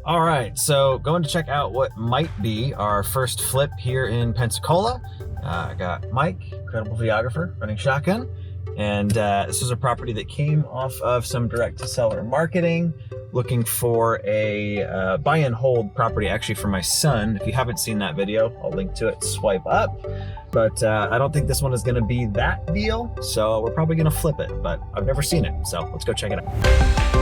All right, so going to check out what might be our first flip here in Pensacola. I got Mike, incredible videographer, running shotgun. And this is a property that came off of some direct-to-seller marketing, looking for a buy and hold property actually for my son. If you haven't seen that video, I'll link to it, swipe up. But I don't think this one is gonna be that deal, so we're probably gonna flip it, but I've never seen it, so let's go check it out.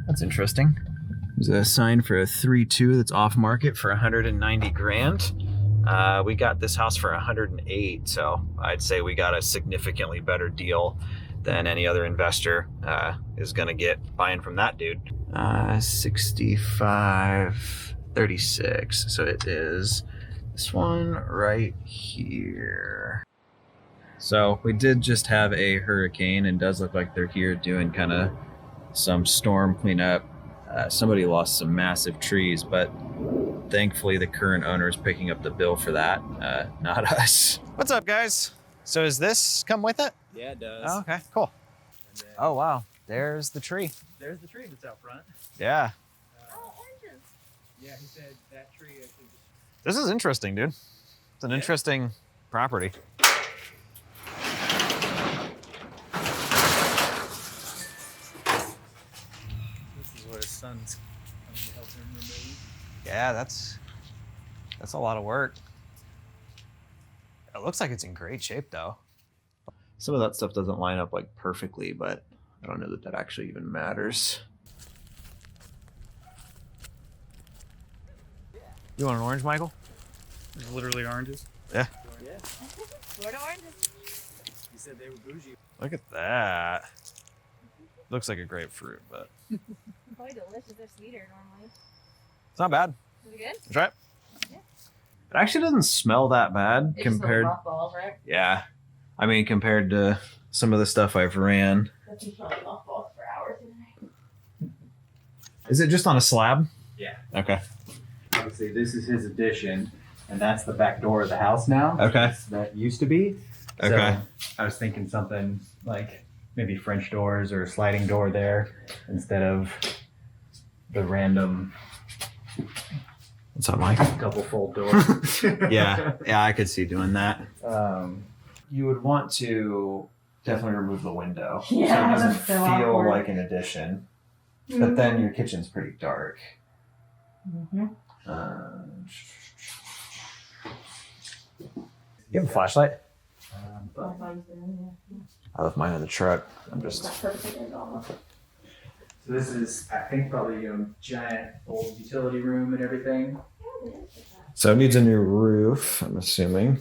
That's interesting. There's a sign for a 3-2 that's off market for 190 grand. We got this house for 108, so I'd say we got a significantly better deal than any other investor is gonna get buying from that dude. 65.36, so it is this one right here. So we did just have a hurricane, and does look like they're here doing kind of some storm cleanup. Somebody lost some massive trees, but thankfully the current owner is picking up the bill for that, not us. What's up, guys? So does this come with it? Yeah, it does. Oh, okay, cool. Oh, wow. There's the tree. There's the tree that's out front. Yeah. Oranges. Yeah, he said that tree actually just... This is interesting, dude. It's an interesting property. Son's coming to help him remove. Yeah, that's a lot of work. It looks like it's in great shape though. Some of that stuff doesn't line up like perfectly, but I don't know that that actually even matters. You want an orange, Michael? There's literally oranges. Yeah. Yeah. Florida oranges. He said they were bougie. Look at that. Looks like a grapefruit, but Probably delicious. They're sweeter normally. it's not bad. Is it good? Try it. Yeah. It actually doesn't smell that bad compared. Just mothballs, right? Yeah, I mean compared to some of the stuff I've ran. That's probably mothballs for hours today. Is it just on a slab? Yeah. Okay. Obviously, this is his addition, and that's the back door of the house now. Okay. That used to be. Okay. So I was thinking something like maybe French doors or a sliding door there instead of the random What's up, Mike? double fold doors. Yeah, I could see doing that. Um, You would want to definitely remove the window, Yeah, so it doesn't that's so feel awkward. like an addition. But then your kitchen's pretty dark. Mm-hmm. You have a flashlight? but I left mine in the truck. I'm just. so this is, I think, probably giant old utility room and everything. So it needs a new roof, I'm assuming.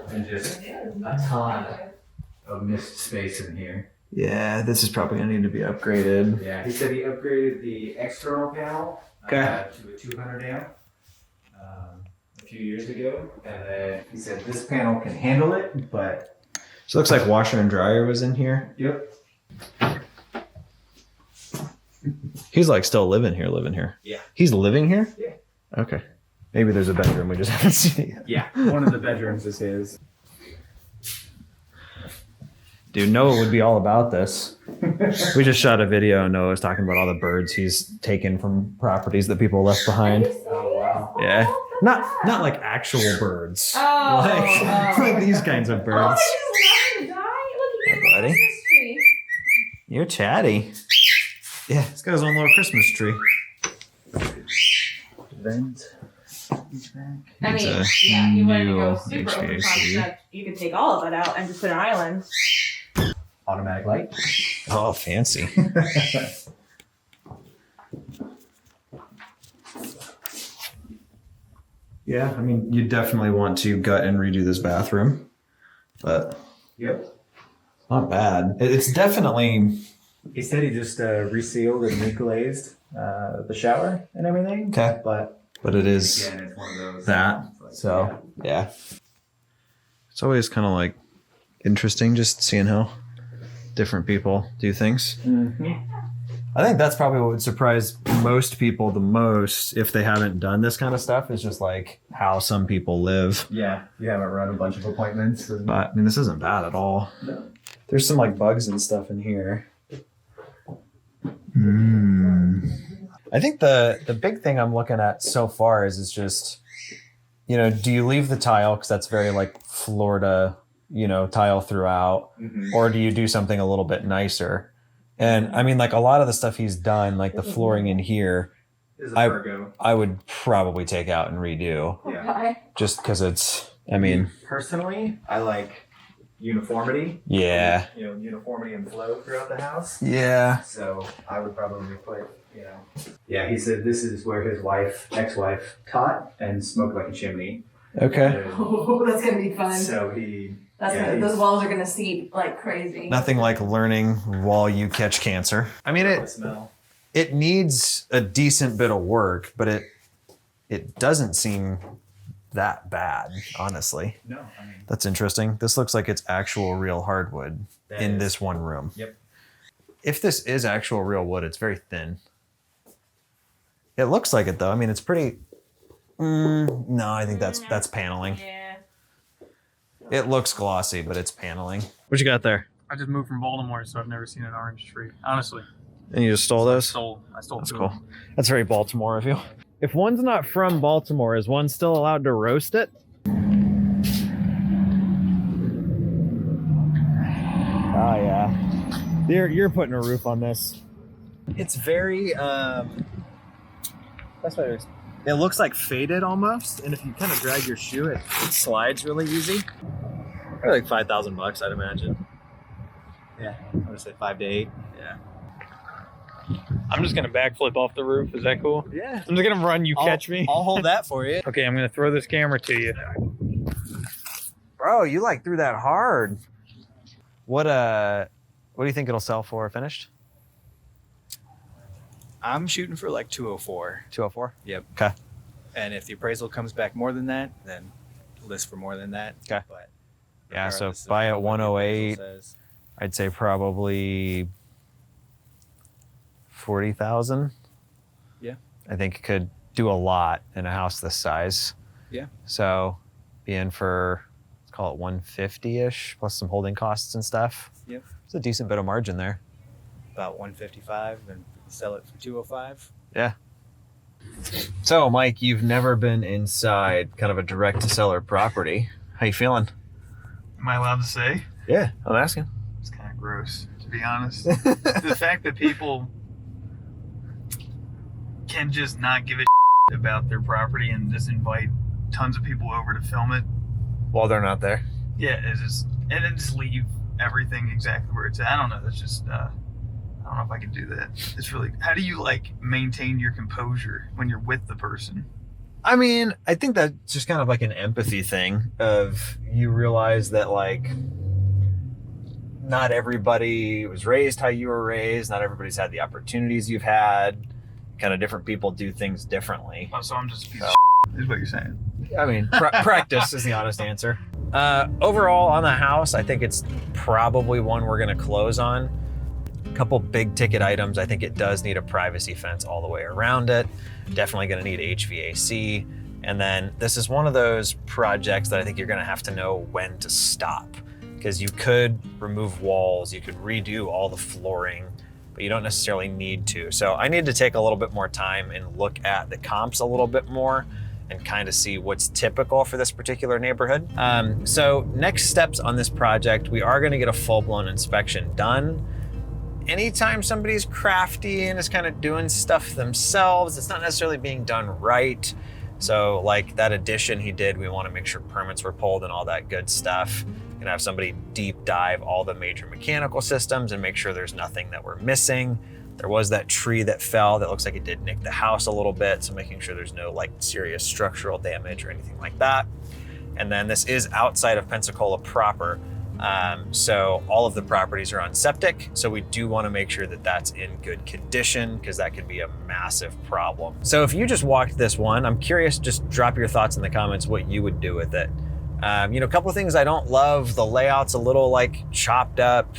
And just a ton of missed space in here. Yeah, this is probably gonna need to be upgraded. Yeah, he said he upgraded the external panel Okay. to a 200 amp a few years ago. And then he said this panel can handle it, but So it looks like washer and dryer was in here. yep. He's like still living here. Yeah. He's living here? Yeah. Okay. Maybe there's a bedroom we just haven't seen it yet. Yeah, one of the bedrooms is his. Dude, Noah would be all about this. We just shot a video and Noah was talking about all the birds he's taken from properties that people left behind. Oh wow. Yeah. Not like actual birds. Oh, like these kinds of birds. Oh, I just love to die. Look at Hi, buddy. your Christmas tree. You're chatty. Yeah, he's got his own little Christmas tree. Vent. I It's mean, a yeah, you wanted to new go super open HVAC. concept. You could take all of that out and just put an island. Automatic light. Oh, fancy. Yeah, I mean, you definitely want to gut and redo this bathroom, but Yep. not bad. It's definitely He said he just resealed and reglazed the shower and everything. okay, But but it is again, it's one of those. that. So yeah, it's always kind of like interesting just seeing how different people do things. Mm-hmm. I think that's probably what would surprise most people the most if they haven't done this kind of stuff, is just like how some people live. Yeah, you haven't run a bunch of appointments. But I mean, this isn't bad at all. No. There's some like bugs and stuff in here. I think the big thing I'm looking at so far is just, you know, do you leave the tile, because that's very like Florida, you know, tile throughout, or do you do something a little bit nicer? And I mean, like a lot of the stuff he's done, like the flooring in here, I would probably take out and redo. Okay. Just because it's, I mean, personally, I like uniformity. Yeah. You know, uniformity and flow throughout the house. Yeah. So I would probably put, you know. Yeah, he said this is where his ex-wife, taught and smoked like a chimney. Okay. Oh, that's gonna be fun. So he. Those walls are gonna seep like crazy. Nothing like learning while you catch cancer. I mean, it needs a decent bit of work, but it doesn't seem that bad, honestly. No, I mean. That's interesting. This looks like it's actual real hardwood in this one room. Yep. If this is actual real wood, it's very thin. It looks like it though. I mean, it's pretty. No, I think that's paneling. Yeah. It looks glossy, but it's paneling. What you got there? I just moved from Baltimore, so I've never seen an orange tree. Honestly. And you just stole those? I stole That's two cool. of them. That's very Baltimore of you. If one's not from Baltimore, is one still allowed to roast it? Oh yeah. You're putting a roof on this. It's very that's what it is. It looks like faded almost, and if you kind of drag your shoe, it slides really easy. Probably like $5,000, I'd imagine. Yeah, I would say 5 to 8. Yeah. I'm just gonna backflip off the roof. Is that cool? Yeah. I'm just gonna run. You catch me. I'll hold that for you. Okay, I'm gonna throw this camera to you. Bro, you like threw that hard. What do you think it'll sell for finished? I'm shooting for like 204. 204? Yep. Okay. And if the appraisal comes back more than that, then list for more than that. Okay. But Yeah, so regardless of buy at what the appraisal 108. says, I'd say probably 40,000. Yeah. I think it could do a lot in a house this size. Yeah. So be in for, let's call it 150-ish plus some holding costs and stuff. Yep. It's a decent bit of margin there. About 155 and sell it for 205. Yeah. So Mike, you've never been inside kind of a direct to seller property. How you feeling? Am I allowed to say? Yeah, I'm asking. It's kind of gross, to be honest. The fact that people can just not give a about their property and just invite tons of people over to film it. While they're not there. Yeah, it's just, and then just leave everything exactly where it's at. I don't know. That's just, I don't know if I can do that. It's really, how do you like maintain your composure when you're with the person? I mean, I think that's just kind of like an empathy thing of you realize that like not everybody was raised how you were raised. Not everybody's had the opportunities you've had. Kind of different people do things differently. Oh, so I'm just a piece of is what you're saying. I mean, practice is the honest answer. Overall on the house, I think it's probably one we're going to close on. A couple big ticket items. I think it does need a privacy fence all the way around it. Definitely going to need HVAC. And then this is one of those projects that I think you're going to have to know when to stop, because you could remove walls, you could redo all the flooring, but you don't necessarily need to. So I need to take a little bit more time and look at the comps a little bit more and kind of see what's typical for this particular neighborhood. So next steps on this project, we are gonna get a full-blown inspection done. Anytime somebody's crafty and is kind of doing stuff themselves, it's not necessarily being done right. So like that addition he did, we wanna make sure permits were pulled and all that good stuff. Gonna have somebody deep dive all the major mechanical systems and make sure there's nothing that we're missing. There was that tree that fell that looks like it did nick the house a little bit, so making sure there's no like serious structural damage or anything like that. And then this is outside of Pensacola proper, so all of the properties are on septic, so we do want to make sure that that's in good condition, because that could be a massive problem. So if you just walked this one, I'm curious, just drop your thoughts in the comments what you would do with it. You know, a couple of things I don't love. The layout's a little like chopped up.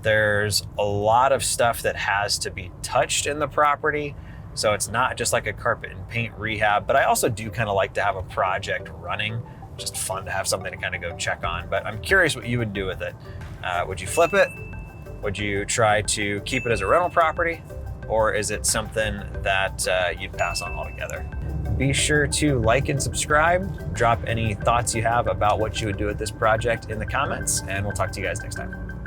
There's a lot of stuff that has to be touched in the property. So it's not just like a carpet and paint rehab, but I also do kind of like to have a project running. Just fun to have something to kind of go check on. But I'm curious what you would do with it. Would you flip it? Would you try to keep it as a rental property? Or is it something that you'd pass on altogether? Be sure to like and subscribe. Drop any thoughts you have about what you would do with this project in the comments, and we'll talk to you guys next time.